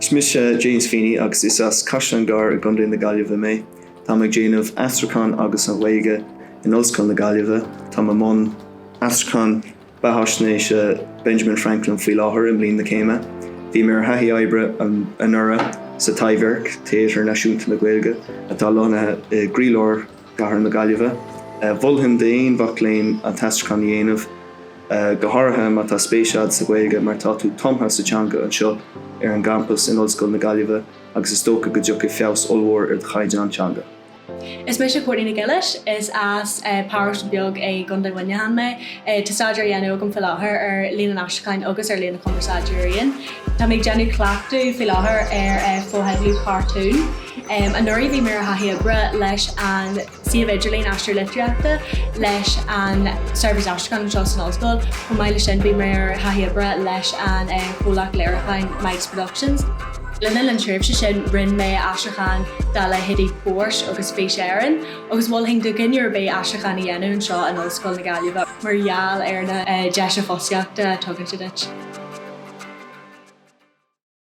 Smis James Feeney agus is as Cashlan gar a gundin na Gaillimhe me. Tá me Aistriúcháin Aistriúcháin agus an Gaeilge in Ollscoil na Gaillimhe. Tá me mon Aistriúcháin bahasnéis Benjamin Franklin fí láthair im líon na céime. Bhí mar hathí oibre an ura sa Taibhirc Theatr Náisiúnta na Gaeilge atá lána gríleoir gahar na Gaillimhe. Bhulhim déon bhac léinn an Aistriúcháin dhéanamh go háirithe má tá spéisiad sa Gaeilge mar tá tú tomtha sa teanga anseo ar an campus in Ollscoil na Gaillimhe agus is tóca go dtiocfaidh feabhas ollmhór ar chaide an teanga. Is mis Courtney Gaeilge is as Paris beag a gunda Léann me to stadier Léann agam fi láthair Léann Aistriúcháin agus Léann conversatorian. Tá méid Jenny Clachtú fi láthair fóheadlú cartoon. An nuirí bhí mar hathí bre leis an siomh Léann Aistriúcháin leis an Service Aistriúcháin seo san Ollscoil, chu maiile sin bhí mar hathí bre leis an Aistriúcháin Mike's Productions. Lynn an trip sin rin me Aistriúcháin dá le hidí Porsche agus féis éireann, agus bhfuil hin do ginnear bé Aistriúcháin dhéanamh an seo an Ollscoil na Gaillimhe mar gheall ar na deise hOllscolaíochta tugann.